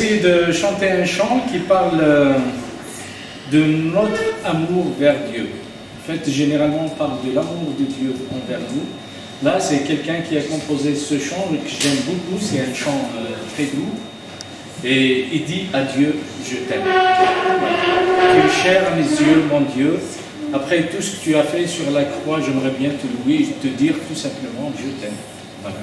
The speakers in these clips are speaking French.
essayer de chanter un chant qui parle de notre amour vers Dieu. En fait, généralement, on parle de l'amour de Dieu envers nous. Là, c'est quelqu'un qui a composé ce chant que j'aime beaucoup. C'est un chant très doux. Et il dit à Dieu, je t'aime. Voilà. Tu es cher à mes yeux, mon Dieu. Après tout ce que tu as fait sur la croix, j'aimerais bien te louer et te dire tout simplement, je t'aime. Voilà.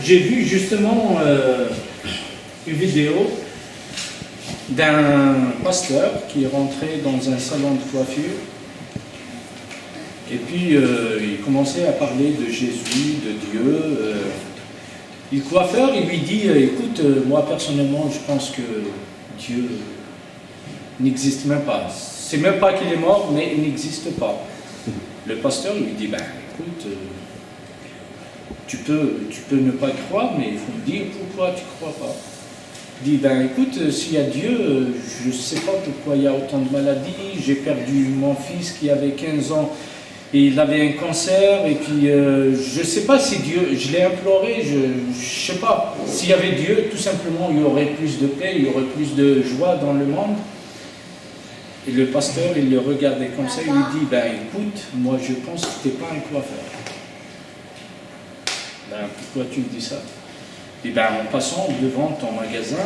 J'ai vu justement une vidéo d'un pasteur qui est rentré dans un salon de coiffure et puis il commençait à parler de Jésus, de Dieu. Le coiffeur, il lui dit, écoute, moi personnellement je pense que Dieu n'existe même pas. C'est même pas qu'il est mort, mais il n'existe pas. Le pasteur lui dit, ben écoute, tu peux ne pas croire, mais il faut me dire pourquoi tu ne crois pas. Je dis, ben écoute, s'il y a Dieu, je ne sais pas pourquoi il y a autant de maladies. J'ai perdu mon fils qui avait 15 ans et il avait un cancer. Et puis, je ne sais pas si Dieu, je l'ai imploré, je ne sais pas. S'il y avait Dieu, tout simplement, il y aurait plus de paix, il y aurait plus de joie dans le monde. Et le pasteur, il le regardait comme ça, il lui dit, ben écoute, moi je pense que tu n'es pas un coiffeur. Ben pourquoi tu me dis ça? Et ben en passant devant ton magasin,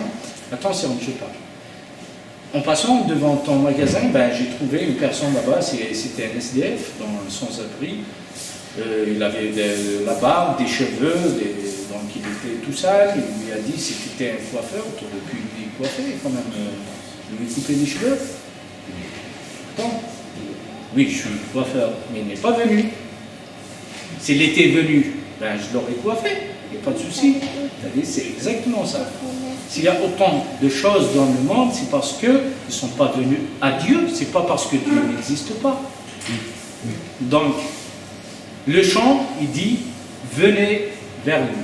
attention, je sais pas. En passant devant ton magasin, ben j'ai trouvé une personne là-bas, c'était un SDF, dans un sans-abri. Il avait la barbe, des cheveux, donc il était tout sale. Il lui a dit, si tu étais un coiffeur, tu aurais pu lui coiffer quand même, lui couper les cheveux. Bon. Oui, je suis coiffeur, mais il n'est pas venu. S'il était venu, ben je l'aurais coiffé. Il n'y a pas de souci. C'est exactement ça. S'il y a autant de choses dans le monde, c'est parce qu'ils ne sont pas venus à Dieu, c'est pas parce que Dieu n'existe pas. Donc, le chant, il dit, venez vers lui.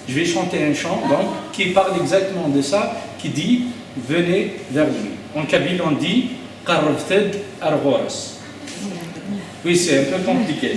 Je vais chanter un chant, donc, qui parle exactement de ça, qui dit, venez vers lui. En kabyle, on dit, Qarrafted Arghoras. Oui, c'est un peu compliqué.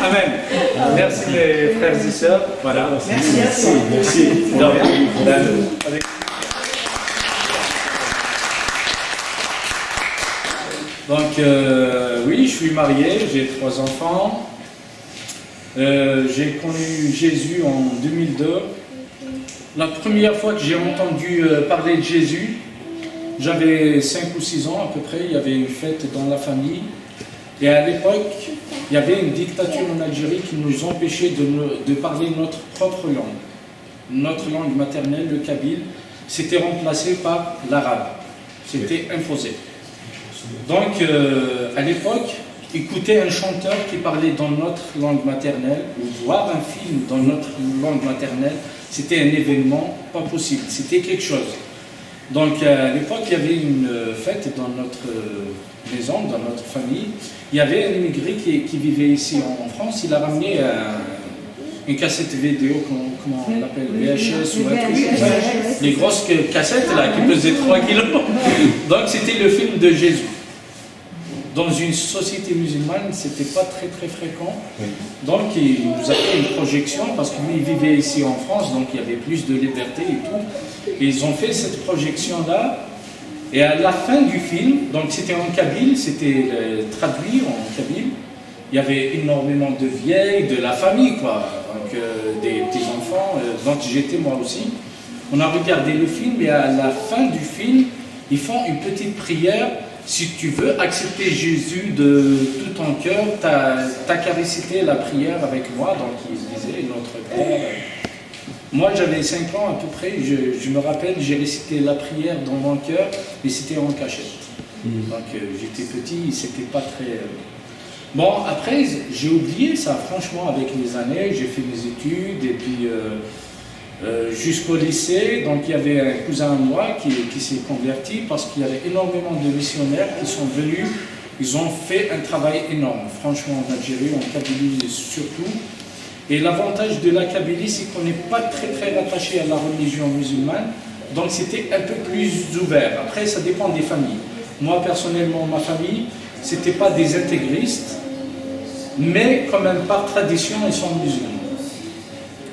Amen. Merci les frères et sœurs. Voilà. Merci. Donc, oui, je suis marié, j'ai 3 enfants. J'ai connu Jésus en 2002. La première fois que j'ai entendu parler de Jésus, j'avais 5 ou 6 ans à peu près. Il y avait une fête dans la famille. Et à l'époque, il y avait une dictature en Algérie qui nous empêchait de parler notre propre langue. Notre langue maternelle, le kabyle, c'était remplacé par l'arabe. C'était imposé. Donc, à l'époque, écouter un chanteur qui parlait dans notre langue maternelle, ou voir un film dans notre langue maternelle, c'était un événement pas possible, c'était quelque chose. Donc, à l'époque, il y avait une fête dans notre maison, dans notre famille. Il y avait un immigré qui vivait ici en France, il a ramené une cassette vidéo, comment on l'appelle, VHS ou un truc, les grosses cassettes là, qui pesaient 3 kilos. Donc, c'était le film de Jésus. Dans une société musulmane, ce n'était pas très très fréquent. Donc il nous a fait une projection, parce que lui il vivait ici en France, donc il y avait plus de liberté et tout. Et ils ont fait cette projection-là, et à la fin du film, donc c'était en kabyle, c'était traduit en kabyle, il y avait énormément de vieilles, de la famille, quoi, donc des petits-enfants, donc j'étais moi aussi. On a regardé le film, et à la fin du film, ils font une petite prière. Si tu veux accepter Jésus de tout ton cœur, t'as qu'à réciter la prière avec moi. Donc il disait notre Père. Moi j'avais 5 ans à peu près, je me rappelle, j'ai récité la prière dans mon cœur, mais c'était en cachette. Donc j'étais petit, c'était pas très... Bon, après j'ai oublié ça, franchement, avec les années, j'ai fait mes études, et puis... jusqu'au lycée, donc il y avait un cousin à moi qui s'est converti parce qu'il y avait énormément de missionnaires qui sont venus, ils ont fait un travail énorme, franchement en Algérie, en Kabylie surtout. Et l'avantage de la Kabylie, c'est qu'on n'est pas très très rattaché à la religion musulmane, donc c'était un peu plus ouvert. Après, ça dépend des familles. Moi personnellement, ma famille, c'était pas des intégristes, mais quand même par tradition, ils sont musulmans.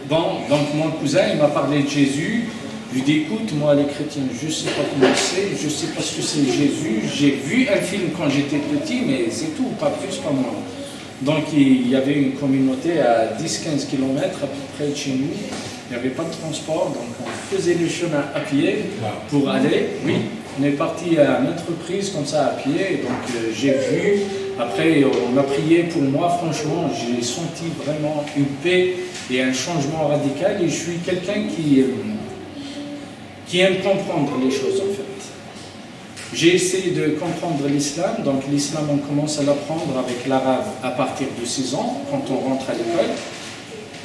Bon, donc mon cousin, il m'a parlé de Jésus. Je lui ai dit, écoute, moi les chrétiens, je ne sais pas comment c'est, je ne sais pas ce que c'est Jésus. J'ai vu un film quand j'étais petit, mais c'est tout, pas plus, pas moins. Donc il y avait une communauté à 10-15 km à peu près de chez nous. Il n'y avait pas de transport, donc on faisait le chemin à pied pour aller. Oui, on est parti à maintes reprises comme ça à pied. Donc j'ai vu, après on a prié pour moi, franchement, j'ai senti vraiment une paix et un changement radical. Et je suis quelqu'un qui aime comprendre les choses en fait. J'ai essayé de comprendre l'islam, donc l'islam on commence à l'apprendre avec l'arabe à partir de 6 ans, quand on rentre à l'école.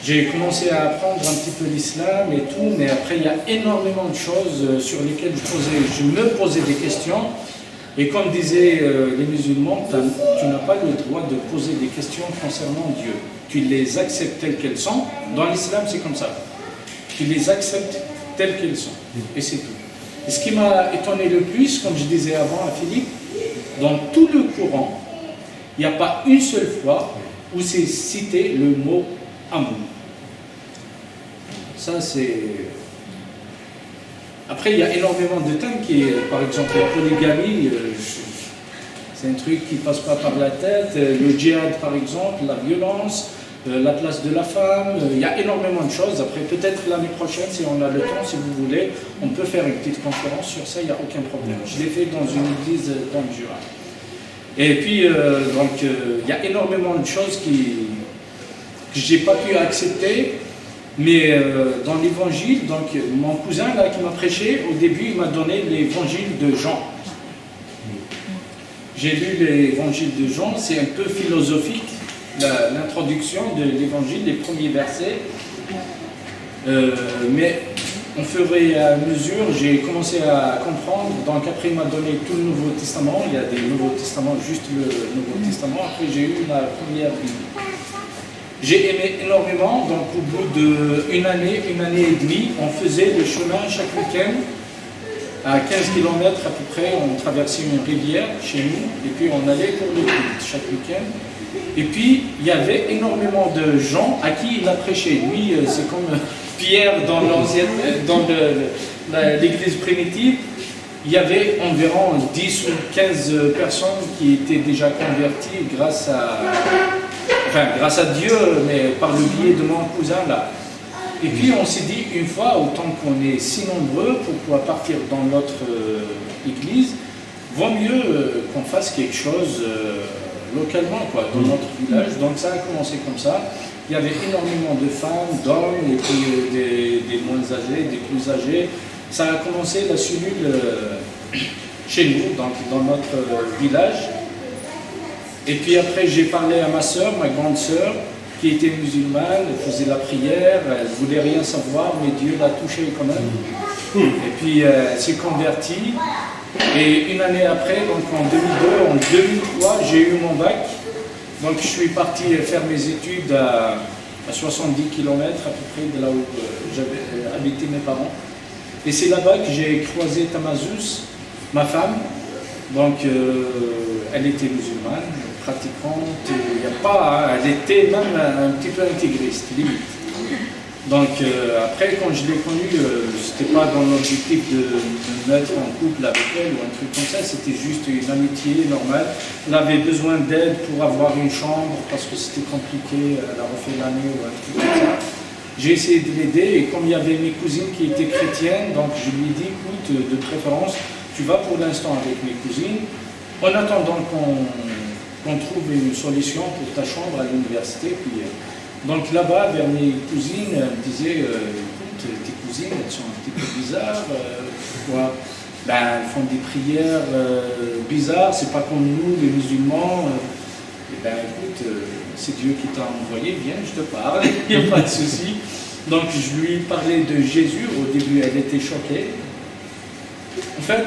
J'ai commencé à apprendre un petit peu l'islam et tout, mais après il y a énormément de choses sur lesquelles je me posais des questions. Et comme disaient les musulmans, tu n'as pas le droit de poser des questions concernant Dieu. Tu les acceptes telles qu'elles sont. Dans l'islam c'est comme ça. Tu les acceptes telles qu'elles sont. Et c'est tout. Et ce qui m'a étonné le plus, comme je disais avant à Philippe, dans tout le Coran, il n'y a pas une seule fois où c'est cité le mot amour. Ça c'est... Après il y a énormément de thèmes qui, par exemple la polygamie, c'est un truc qui ne passe pas par la tête, le djihad par exemple, la violence, la place de la femme, il y a énormément de choses. Après peut-être l'année prochaine, si on a le temps, si vous voulez, on peut faire une petite conférence sur ça, il n'y a aucun problème. Je l'ai fait dans une église dans le Jura. Et puis donc il y a énormément de choses que je n'ai pas pu accepter, mais dans l'évangile, donc mon cousin là qui m'a prêché, au début il m'a donné l'évangile de Jean. J'ai lu l'évangile de Jean, c'est un peu philosophique, l'introduction de l'évangile, les premiers versets, mais au fur et à mesure j'ai commencé à comprendre. Donc après il m'a donné tout le Nouveau Testament, il y a des Nouveaux Testaments, juste le Nouveau Testament. Après j'ai eu la première Bible. J'ai aimé énormément, donc au bout d'une année et demie, on faisait le chemin chaque week-end, à 15 km à peu près, on traversait une rivière chez nous, et puis on allait pour le culte chaque week-end. Et puis, il y avait énormément de gens à qui il a prêché. Lui, c'est comme Pierre dans l'église primitive. Il y avait environ 10 ou 15 personnes qui étaient déjà converties grâce à Dieu, mais par le biais de mon cousin là. Et puis on s'est dit, une fois, autant qu'on est si nombreux pour pouvoir partir dans notre église, vaut mieux qu'on fasse quelque chose localement, quoi, dans notre village. Donc ça a commencé comme ça. Il y avait énormément de femmes, d'hommes, et puis des moins âgés, des plus âgés. Ça a commencé la cellule chez nous, donc dans notre village. Et puis après, j'ai parlé à ma soeur, ma grande soeur, qui était musulmane, elle faisait la prière, elle ne voulait rien savoir, mais Dieu l'a touchée quand même. Et puis elle s'est convertie. Et une année après, donc en 2002, en 2003, j'ai eu mon bac. Donc je suis parti faire mes études à 70 km à peu près de là où j'avais habité mes parents. Et c'est là-bas que j'ai croisé Tamazus, ma femme. Donc elle était musulmane, pratiquante, elle était même un petit peu intégriste, limite. Donc après, quand je l'ai connue, c'était pas dans l'objectif de me mettre en couple avec elle ou un truc comme ça, c'était juste une amitié normale. Elle avait besoin d'aide pour avoir une chambre parce que c'était compliqué, elle a refait l'année ou un truc comme ça. J'ai essayé de l'aider et comme il y avait mes cousines qui étaient chrétiennes, donc je lui ai dit, écoute, de préférence, tu vas pour l'instant avec mes cousines, en attendant qu'on trouve une solution pour ta chambre à l'université. Puis, donc là-bas, vers mes cousines, elles me disaient, écoute, tes cousines, elles sont un petit peu bizarres, pourquoi? Ben, elles font des prières bizarres, c'est pas comme nous, les musulmans. Et ben écoute, c'est Dieu qui t'a envoyé, viens, je te parle, il n'y a pas de souci. Donc je lui parlais de Jésus, au début elle était choquée. En fait,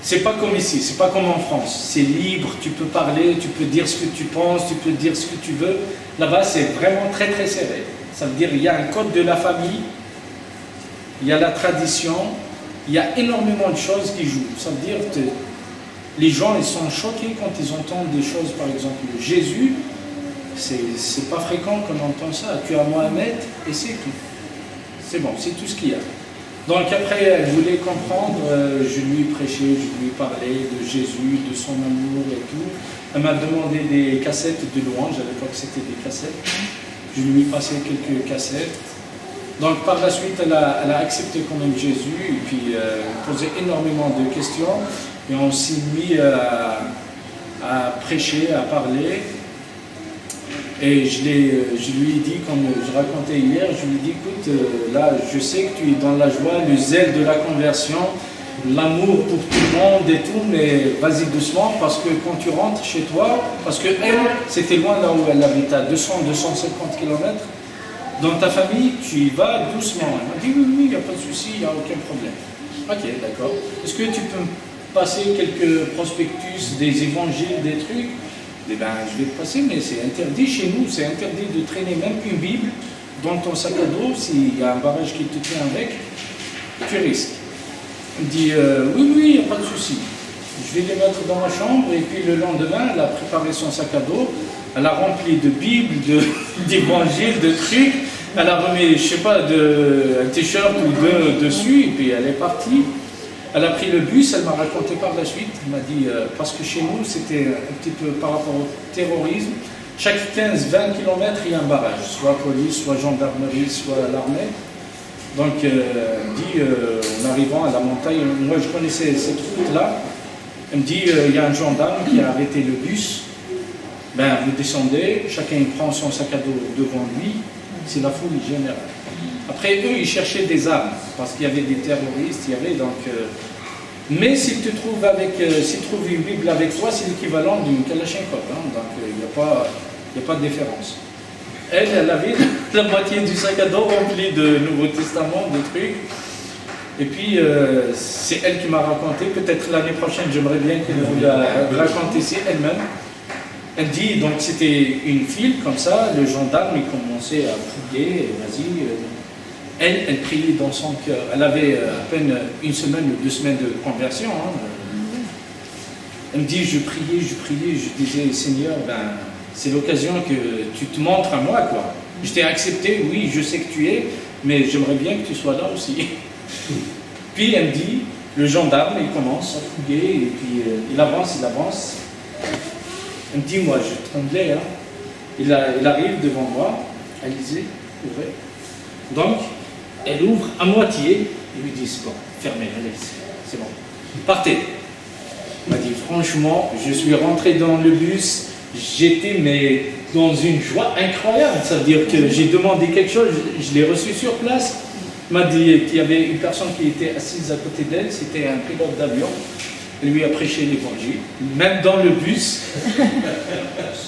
c'est pas comme ici, c'est pas comme en France, c'est libre, tu peux parler, tu peux dire ce que tu penses, tu peux dire ce que tu veux. Là-bas c'est vraiment très très serré. Ça veut dire qu'il y a un code de la famille, il y a la tradition, il y a énormément de choses qui jouent. Ça veut dire que les gens ils sont choqués quand ils entendent des choses, par exemple Jésus, c'est pas fréquent qu'on entend ça. Tu as Mohamed et c'est tout. C'est bon, c'est tout ce qu'il y a. Donc après, elle voulait comprendre, je lui prêchais, je lui parlais de Jésus, de son amour et tout. Elle m'a demandé des cassettes de louanges, à l'époque c'était des cassettes. Je lui ai passé quelques cassettes. Donc par la suite, elle a accepté quand même Jésus et puis posé énormément de questions. Et on s'est mis à prêcher, à parler. Et je lui ai dit, comme je racontais hier, je lui ai dit, écoute, là, je sais que tu es dans la joie, le zèle de la conversion, l'amour pour tout le monde et tout, mais vas-y doucement, parce que quand tu rentres chez toi, parce que elle, c'était loin là où elle habitait, à 200-250 km, dans ta famille, tu y vas doucement. Elle m'a dit, oui, il n'y a pas de souci, il n'y a aucun problème. Ok, d'accord. Est-ce que tu peux me passer quelques prospectus, des évangiles, des trucs? Eh bien, je vais te passer, mais c'est interdit chez nous, c'est interdit de traîner même une Bible dans ton sac à dos, s'il y a un barrage qui te tient avec, tu risques. Il me dit, oui, il n'y a pas de souci. Je vais les mettre dans ma chambre, et puis le lendemain, elle a préparé son sac à dos, elle a rempli de Bibles, d'évangiles, de trucs, elle a remis, je sais pas, un t-shirt ou deux dessus, et puis elle est partie. Elle a pris le bus, elle m'a raconté par la suite, elle m'a dit, parce que chez nous, c'était un petit peu par rapport au terrorisme, chaque 15-20 km, il y a un barrage, soit police, soit gendarmerie, soit l'armée. Donc, elle dit, en arrivant à la montagne, moi je connaissais cette route-là, elle me dit, il y a un gendarme qui a arrêté le bus, ben vous descendez, chacun prend son sac à dos devant lui, c'est la folie générale. Après, eux, ils cherchaient des armes, parce qu'il y avait des terroristes, il y avait donc... mais s'ils te trouvent s'ils trouvent une Bible avec toi, c'est l'équivalent d'une Kalachnikov, hein, donc il n'y a pas de différence. Elle avait la moitié du sac à dos rempli de Nouveau Testament, de trucs. Et puis, c'est elle qui m'a raconté, peut-être l'année prochaine, j'aimerais bien qu'elle vous la raconte ici elle-même. Elle dit, donc c'était une file comme ça, le gendarme, il commençait à fouiller, vas-y... Elle priait dans son cœur. Elle avait à peine une semaine ou 2 semaines de conversion. Hein. Elle me dit, je priais, je disais, Seigneur, ben, c'est l'occasion que tu te montres à moi, quoi. Je t'ai accepté, oui, je sais que tu es, mais j'aimerais bien que tu sois là aussi. Puis elle me dit, le gendarme, il commence à fouiller, et puis il avance. Elle me dit, moi, je tremblais, hein. Il arrive devant moi, Alizé, ouvrez. Donc, elle ouvre à moitié, ils lui disent, bon, fermez, allez, c'est bon, partez. Il m'a dit, franchement, je suis rentré dans le bus, j'étais mais dans une joie incroyable. Ça veut dire que j'ai demandé quelque chose, je l'ai reçu sur place. Il m'a dit qu'il y avait une personne qui était assise à côté d'elle, c'était un pilote d'avion. Il lui a prêché l'évangile, même dans le bus.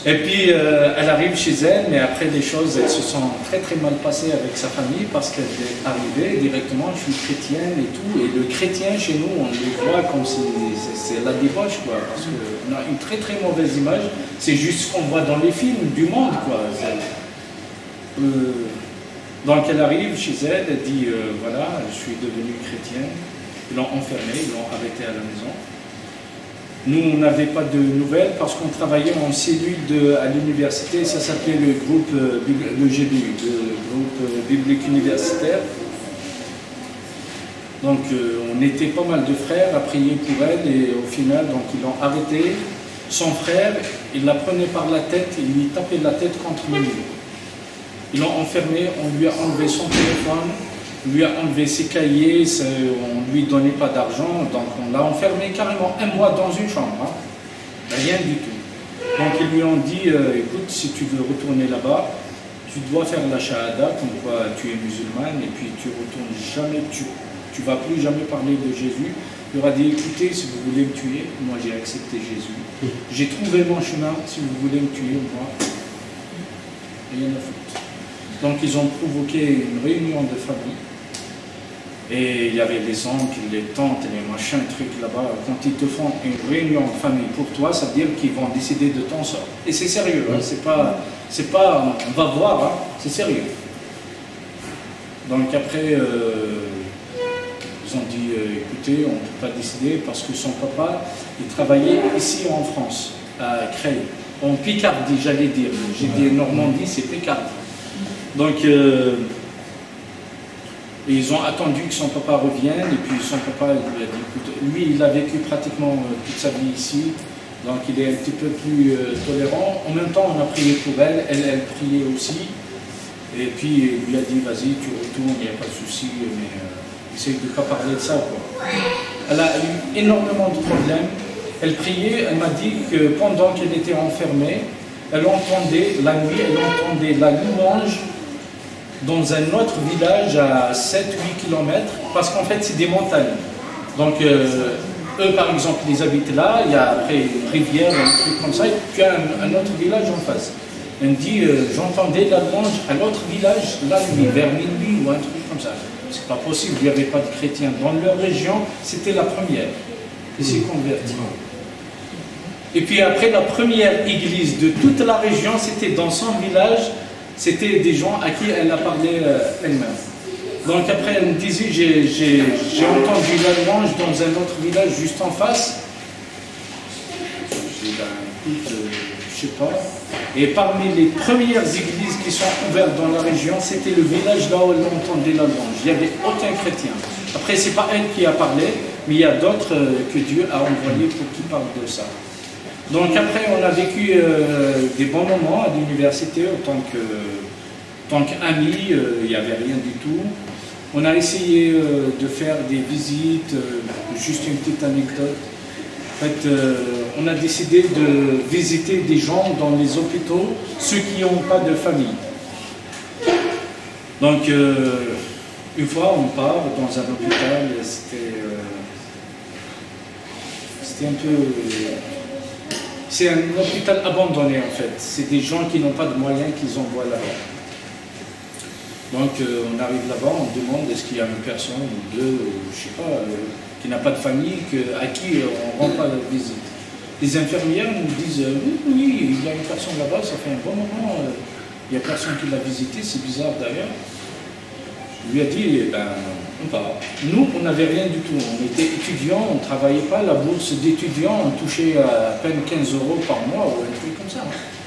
Et puis elle arrive chez elle, mais après les choses, elles se sont très très mal passées avec sa famille parce qu'elle est arrivée directement, je suis chrétienne et tout. Et le chrétien chez nous, on le voit comme si c'est la débauche, quoi. Parce qu'on a une très très mauvaise image. C'est juste ce qu'on voit dans les films du monde, quoi. Donc elle arrive chez elle, elle dit voilà, je suis devenue chrétienne. Ils l'ont enfermée, ils l'ont arrêtée à la maison. Nous, on n'avait pas de nouvelles parce qu'on travaillait en cellule à l'université, ça s'appelait le groupe, le GBU, le groupe biblique universitaire. Donc on était pas mal de frères à prier pour elle et au final, donc ils l'ont arrêtée. Son frère, il la prenait par la tête, il lui tapait la tête contre le mur. Ils l'ont enfermée, on lui a enlevé son téléphone, on lui a enlevé ses cahiers, on ne lui donnait pas d'argent, donc on l'a enfermé carrément 1 mois dans une chambre, hein. Rien du tout. Donc ils lui ont dit, écoute, si tu veux retourner là-bas, tu dois faire la shahada, comme quoi tu es musulmane, et puis tu retournes jamais, tu vas plus jamais parler de Jésus. Il aura dit, écoutez, si vous voulez me tuer, moi j'ai accepté Jésus. J'ai trouvé mon chemin, si vous voulez me tuer, moi, rien à foutre. Donc ils ont provoqué une réunion de famille. Et il y avait les oncles, les tantes, les machins, trucs là-bas. Quand ils te font une réunion de famille pour toi, ça veut dire qu'ils vont décider de ton sort. Et c'est sérieux, hein, c'est pas, on va voir, hein, c'est sérieux. Donc après, ils ont dit, écoutez, on ne peut pas décider parce que son papa, il travaillait ici en France, à Creil, en Picardie, j'allais dire. J'ai dit Normandie, c'est Picardie. Donc, ils ont attendu que son papa revienne, et puis son papa lui a dit, écoute, lui, il a vécu pratiquement toute sa vie ici, donc il est un petit peu plus tolérant. En même temps, on a prié pour elle, elle priait aussi, et puis il lui a dit, vas-y, tu retournes, il n'y a pas de souci, mais essaye de ne pas parler de ça, quoi. Elle a eu énormément de problèmes. Elle priait, elle m'a dit que pendant qu'elle était enfermée, elle entendait la nuit, elle entendait la louange dans un autre village à 7-8 km, parce qu'en fait c'est des montagnes. Donc eux par exemple ils habitent là, il y a après une rivière, un truc comme ça, et puis un autre village en face. Elle me dit j'entendais la louange à l'autre village la nuit, vers minuit ou un truc comme ça. C'est pas possible, il n'y avait pas de chrétiens. Dans leur région, c'était la première qui s'est convertie. Et puis après, la première église de toute la région, c'était dans son village, c'était des gens à qui elle a parlé elle-même. Donc après, elle me disait, j'ai entendu la louange dans un autre village juste en face. J'ai dit, ben, écoute, je sais pas. Et parmi les premières églises qui sont ouvertes dans la région, c'était le village là où elle entendait la louange. Il n'y avait aucun chrétien. Après, c'est pas elle qui a parlé, mais il y a d'autres que Dieu a envoyés pour qu'ils parlent de ça. Donc après, on a vécu des bons moments à l'université en tant qu'amis, il n'y avait rien du tout. On a essayé de faire des visites, juste une petite anecdote. En fait, on a décidé de visiter des gens dans les hôpitaux, ceux qui n'ont pas de famille. Donc, une fois, on part dans un hôpital, c'était un peu... C'est un hôpital abandonné en fait. C'est des gens qui n'ont pas de moyens qu'ils envoient là-bas. Donc on arrive là-bas, on demande est-ce qu'il y a une personne ou deux, je ne sais pas, qui n'a pas de famille, à qui on ne rend pas la visite. Les infirmières nous disent oui, il y a une personne là-bas, ça fait un bon moment, il n'y a personne qui l'a visité, c'est bizarre d'ailleurs. Je lui ai dit, Nous, on n'avait rien du tout. On était étudiants, on ne travaillait pas. La bourse d'étudiants, on touchait à peine 15 euros par mois ou un truc comme ça.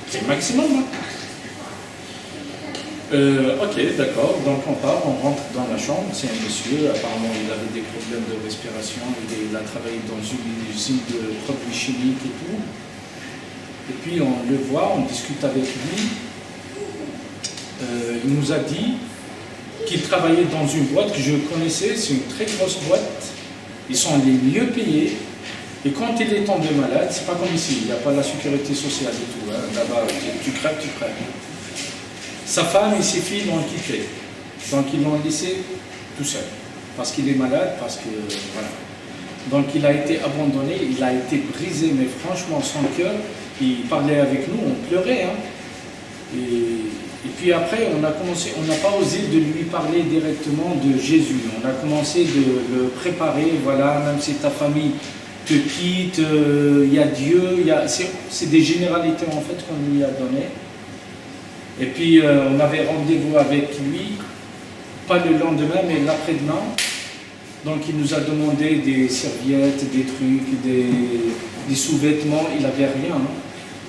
C'est le maximum. Ok, d'accord. Donc on part, on rentre dans la chambre. C'est un monsieur, apparemment il avait des problèmes de respiration. Il a travaillé dans une usine de produits chimiques et tout. Et puis on le voit, on discute avec lui. Il nous a dit qu'il travaillait dans une boîte que je connaissais, c'est une très grosse boîte. Ils sont les mieux payés. Et quand il est tombé malade, c'est pas comme ici, il n'y a pas la sécurité sociale et tout. Hein. Là-bas, tu crèves, tu crèves. Sa femme et ses filles l'ont quitté. Donc ils l'ont laissé tout seul. Parce qu'il est malade, parce que voilà. Donc il a été abandonné, il a été brisé, mais franchement son cœur, il parlait avec nous, on pleurait. Hein. Et puis après, on n'a pas osé de lui parler directement de Jésus. On a commencé de le préparer, voilà, même si ta famille te quitte, il y a Dieu, c'est des généralités en fait qu'on lui a données. Et puis on avait rendez-vous avec lui, pas le lendemain, mais l'après-demain. Donc il nous a demandé des serviettes, des trucs, des sous-vêtements, il n'avait rien. Hein.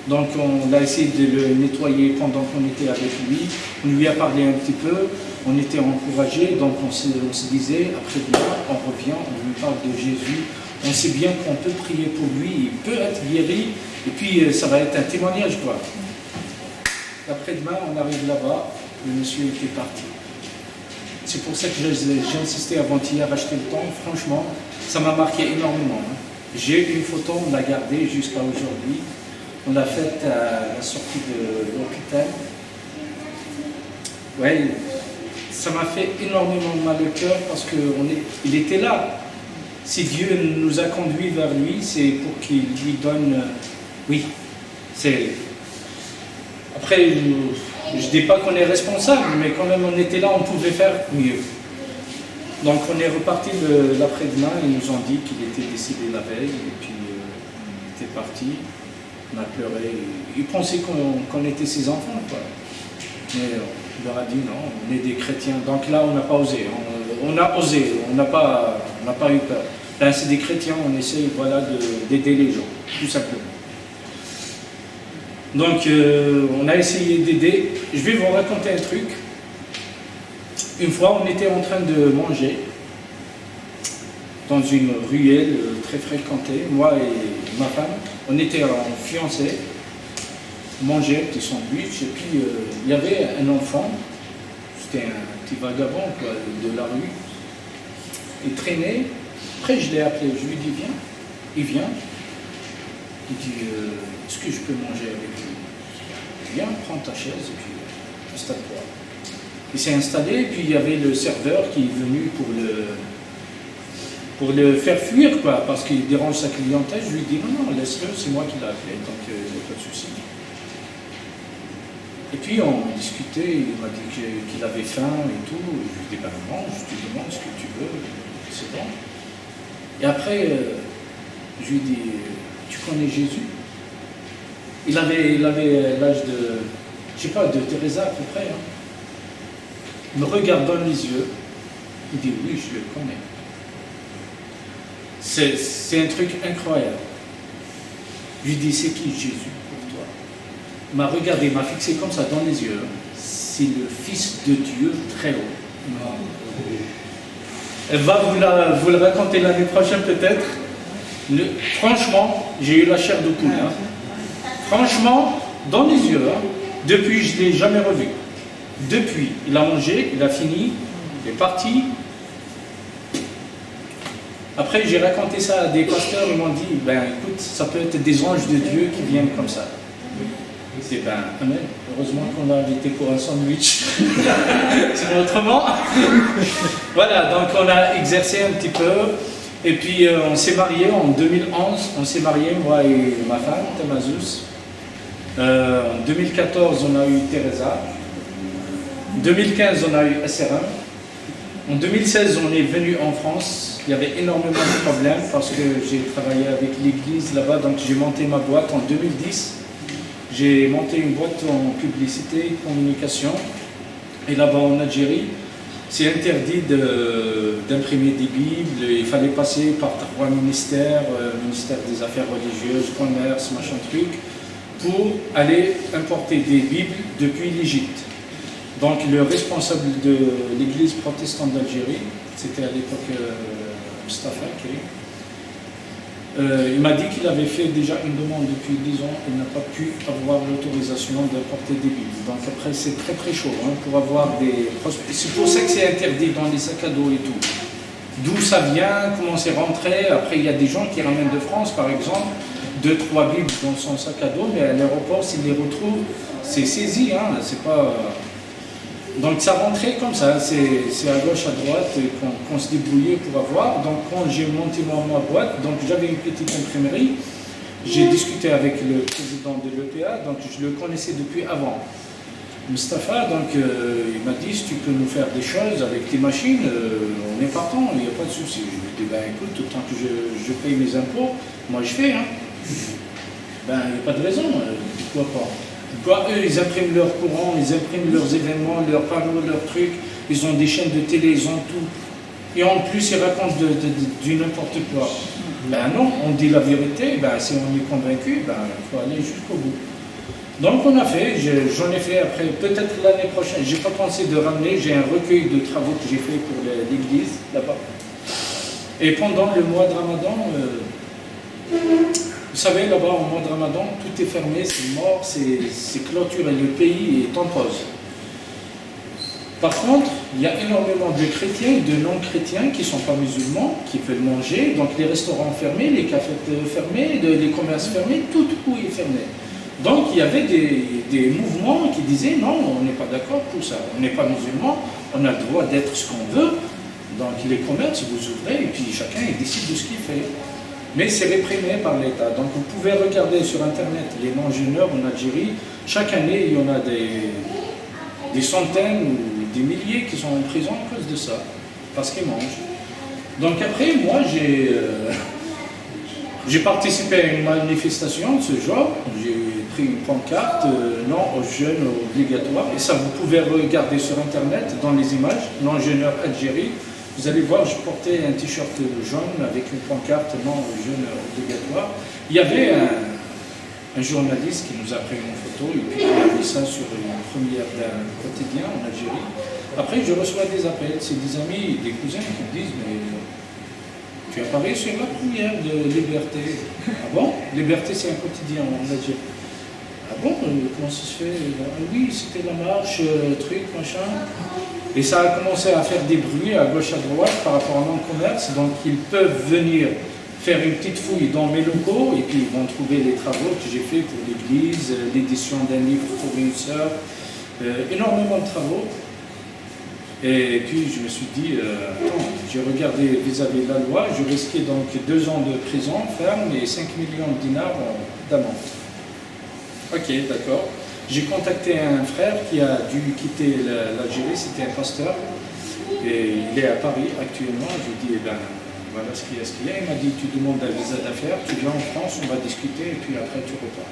Donc on a essayé de le nettoyer pendant qu'on était avec lui. On lui a parlé un petit peu, on était encouragés, donc on se disait, après-demain, on revient, on lui parle de Jésus. On sait bien qu'on peut prier pour lui, il peut être guéri, et puis ça va être un témoignage, quoi. Après-demain, on arrive là-bas, le monsieur était parti. C'est pour ça que j'ai insisté avant-hier à acheter le temps. Franchement, ça m'a marqué énormément. Hein. J'ai une photo, on l'a gardée jusqu'à aujourd'hui. On l'a faite à la sortie de l'hôpital. Ouais, ça m'a fait énormément mal au cœur parce qu'il était là. Si Dieu nous a conduits vers lui, c'est pour qu'il lui donne... oui, c'est... Après, je ne dis pas qu'on est responsable, mais quand même on était là, on pouvait faire mieux. Donc on est reparti l'après-demain, ils nous ont dit qu'il était décédé la veille, et puis il était parti, on a pleuré. Ils pensaient qu'on était ses enfants, quoi. Mais on leur a dit non, on est des chrétiens. Donc là, on n'a pas osé. On a osé, on n'a pas eu peur. Là, c'est des chrétiens, on essaye voilà, d'aider les gens, tout simplement. Donc, on a essayé d'aider. Je vais vous raconter un truc. Une fois, on était en train de manger dans une ruelle très fréquentée, moi et ma femme. On était en fiancés, on mangeait un petit sandwich, et puis il y avait un enfant, c'était un petit vagabond quoi, de la rue. Il traînait. Après, je l'ai appelé, je lui dis viens. Il vient. Il dit est-ce que je peux manger avec lui? Viens, prends ta chaise et puis installe-toi. Il s'est installé, et puis il y avait le serveur qui est venu pour le faire fuir, quoi, parce qu'il dérange sa clientèle. Je lui dis non, laisse-le, c'est moi qui l'ai appelé, donc il n'y a pas de souci. Et puis on discutait, il m'a dit qu'il avait faim et tout. Je lui dis ben non, je te demande ce que tu veux, c'est bon. Et après, je lui dis tu connais Jésus? Il avait l'âge de, je sais pas, de Teresa à peu près. Hein. Il me regarde dans les yeux, il dit oui, je le connais. C'est un truc incroyable. Je lui dis c'est qui Jésus pour toi? Il m'a regardé, il m'a fixé comme ça dans les yeux. C'est le Fils de Dieu très haut. Elle va vous le raconter l'année prochaine peut-être. Franchement, j'ai eu la chair de poule. Hein. Franchement, dans les yeux, hein, depuis, je ne l'ai jamais revu. Depuis, il a mangé, il a fini, il est parti. Après, j'ai raconté ça à des pasteurs, ils m'ont dit, ben écoute, ça peut être des anges de Dieu qui viennent comme ça. C'est ben, amen. Heureusement qu'on l'a invité pour un sandwich. Sinon autrement. Voilà, donc on a exercé un petit peu. Et puis on s'est mariés en 2011. On s'est mariés, moi et ma femme, Tamazus. En 2014, on a eu Teresa. En 2015, on a eu SRM. En 2016, on est venu en France. Il y avait énormément de problèmes parce que j'ai travaillé avec l'église là-bas. Donc j'ai monté ma boîte en 2010. J'ai monté une boîte en publicité, communication. Et là-bas en Algérie, c'est interdit d'imprimer des Bibles, il fallait passer par 3 ministères, ministère des Affaires religieuses, commerce, machin truc, pour aller importer des Bibles depuis l'Égypte. Donc le responsable de l'église protestante d'Algérie, c'était à l'époque Mustafa Kerim, il m'a dit qu'il avait fait déjà une demande depuis 10 ans, il n'a pas pu avoir l'autorisation d'importer des Bibles. Donc après c'est très très chaud pour avoir des... C'est pour ça que c'est interdit dans les sacs à dos et tout. D'où ça vient, comment c'est rentré. Après il y a des gens qui ramènent de France par exemple, 2-3 Bibles dans son sac à dos, mais à l'aéroport s'ils les retrouvent, c'est saisi, c'est pas... Donc ça rentrait comme ça, c'est à gauche, à droite qu'on se débrouillait pour avoir. Donc quand j'ai monté ma boîte, donc j'avais une petite imprimerie, j'ai discuté avec le président de l'EPA, donc je le connaissais depuis avant. Mustafa, donc il m'a dit si tu peux nous faire des choses avec tes machines, on est partant, il n'y a pas de souci. Je lui ai dit ben écoute, autant que je paye mes impôts, moi je fais. Ben il n'y a pas de raison, pourquoi pas. Eux, ils impriment leur courant, ils impriment leurs événements, leurs panneaux, leurs trucs, ils ont des chaînes de télé, ils ont tout. Et en plus, ils racontent du n'importe quoi. Ben non, on dit la vérité, ben, si on est convaincu, ben, il faut aller jusqu'au bout. Donc on a fait, j'en ai fait après, peut-être l'année prochaine, j'ai pas pensé de ramener, j'ai un recueil de travaux que j'ai fait pour l'église, là-bas. Et pendant le mois de Ramadan, vous savez, là-bas, au mois de Ramadan, tout est fermé, c'est mort, c'est clôturé, le pays est en pause. Par contre, il y a énormément de chrétiens et de non-chrétiens qui ne sont pas musulmans, qui veulent manger, donc les restaurants fermés, les cafés fermés, les commerces fermés, tout est fermé. Donc il y avait des mouvements qui disaient non, on n'est pas d'accord pour ça, on n'est pas musulman, on a le droit d'être ce qu'on veut, donc les commerces, vous ouvrez et puis chacun il décide de ce qu'il fait. Mais c'est réprimé par l'État. Donc vous pouvez regarder sur Internet les non-jeûneurs en Algérie. Chaque année, il y en a des centaines ou des milliers qui sont en prison à cause de ça, parce qu'ils mangent. Donc après, moi, j'ai participé à une manifestation de ce genre. J'ai pris une pancarte, non au jeûne obligatoire. Et ça, vous pouvez regarder sur Internet, dans les images, non-jeûneurs Algérie. Vous allez voir, je portais un t-shirt jaune avec une pancarte non au jeûne obligatoire. Il y avait un journaliste qui nous a pris une photo et puis il a mis ça sur une première d'un quotidien en Algérie. Après, je reçois des appels, c'est des amis, des cousins qui me disent mais tu apparais sur la première de Liberté. Ah bon? Liberté, c'est un quotidien en Algérie. Ah bon? Comment ça se fait? Ah oui, c'était la marche, truc, machin. Et ça a commencé à faire des bruits à gauche, à droite par rapport à mon commerce. Donc ils peuvent venir faire une petite fouille dans mes locaux et puis ils vont trouver les travaux que j'ai fait pour l'église, l'édition d'un livre pour une sœur, énormément de travaux. Et puis je me suis dit, attends, j'ai regardé vis-à-vis de la loi, je risquais donc 2 ans de prison ferme et 5 millions de dinars d'amende. Ok, d'accord. J'ai contacté un frère qui a dû quitter l'Algérie, c'était un pasteur, et il est à Paris actuellement. Je lui ai dit, eh ben, voilà ce qu'il y a. Il m'a dit, tu demandes un visa d'affaires, tu viens en France, on va discuter, et puis après tu repars.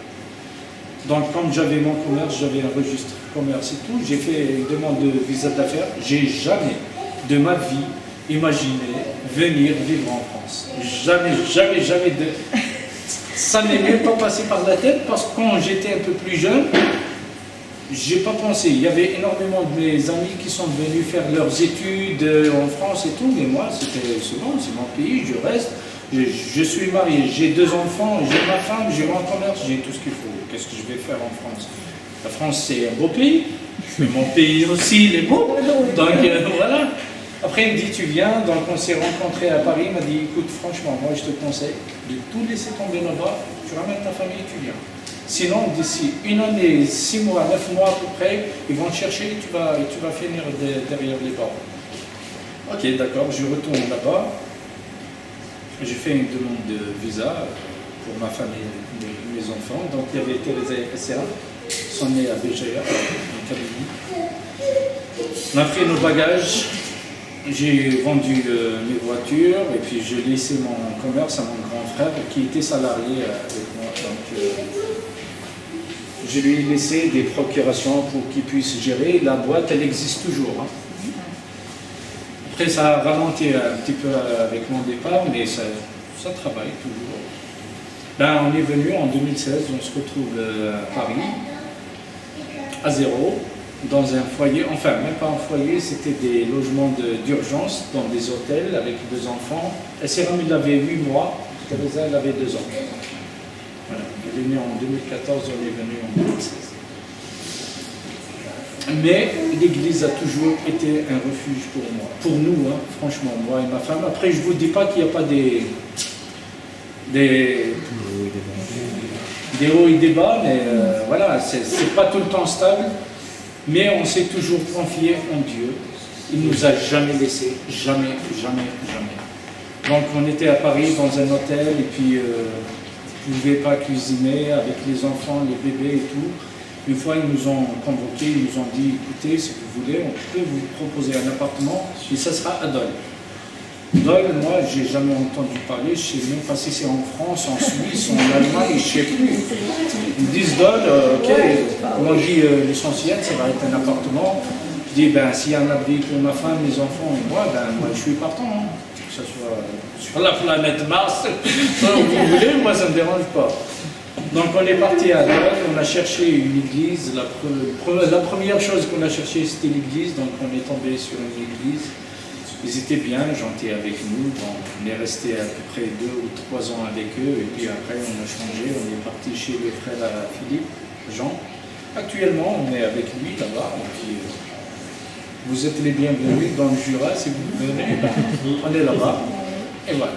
Donc comme j'avais mon commerce, j'avais un registre commerce et tout, j'ai fait une demande de visa d'affaires. J'ai jamais de ma vie imaginé venir vivre en France. Jamais de... Ça n'est même pas passé par la tête parce que quand j'étais un peu plus jeune, j'ai pas pensé. Il y avait énormément de mes amis qui sont venus faire leurs études en France et tout, mais moi c'était bon, c'est mon pays, je reste. Je suis marié, j'ai 2 enfants, j'ai ma femme, j'ai mon commerce, j'ai tout ce qu'il faut. Qu'est-ce que je vais faire en France? La France c'est un beau pays, mais mon pays aussi il est beau. Donc voilà. Après il me dit tu viens, donc on s'est rencontrés à Paris, il m'a dit écoute franchement moi je te conseille de tout laisser tomber là-bas, tu ramènes ta famille et tu viens. Sinon d'ici 1 année, 6 mois, 9 mois à peu près, ils vont te chercher et tu vas finir derrière les barreaux. Ok d'accord, je retourne là-bas, j'ai fait une demande de visa pour ma famille, mes enfants, donc il y avait Teresa et Essera, ils sont nés à Béjaïa, en Calédonie. On a pris nos bagages. J'ai vendu mes voitures et puis j'ai laissé mon commerce à mon grand frère qui était salarié avec moi. Donc, je lui ai laissé des procurations pour qu'il puisse gérer. La boîte, elle existe toujours. Hein. Après, ça a ralenti un petit peu avec mon départ, mais ça travaille toujours. Ben, on est venu en 2016, on se retrouve à Paris, à zéro, dans un foyer, enfin même pas un foyer, c'était des logements d'urgence dans des hôtels avec 2 enfants. Et Séram, il avait 8 mois, Teresa, elle avait 2 ans. Voilà, il est né en 2014, on est venu en 2016. Mais l'église a toujours été un refuge pour moi, pour nous, hein, franchement, moi et ma femme. Après, je ne vous dis pas qu'il n'y a pas des hauts et des bas, mais voilà, c'est pas tout le temps stable. Mais on s'est toujours confié en Dieu. Il ne nous a jamais laissé, jamais, jamais, jamais. Donc on était à Paris dans un hôtel et puis je ne pouvais pas cuisiner avec les enfants, les bébés et tout. Une fois ils nous ont convoqués, ils nous ont dit écoutez, si vous voulez, on peut vous proposer un appartement et ça sera à Dole. Dole, moi, j'ai jamais entendu parler, je ne sais même pas si c'est en France, en Suisse, en Allemagne, je ne sais plus. Ils me disent Dole, ok, moi je dis l'essentiel, ça va être un appartement. Je dis, ben, s'il y a un abri pour ma femme, mes enfants et moi, ben, moi je suis partant, hein. Que ce soit sur la planète Mars, vous voulez, moi ça ne me dérange pas. Donc on est parti à Dole, on a cherché une église, la première chose qu'on a cherché c'était l'église, donc on est tombé sur une église. Ils étaient bien gentils avec nous, bon, on est resté à peu près 2 ou 3 ans avec eux, et puis après on a changé, on est parti chez le frère Philippe, Jean. Actuellement, on est avec lui là-bas, et puis vous êtes les bienvenus dans le Jura, si vous venez, on est là-bas, et voilà.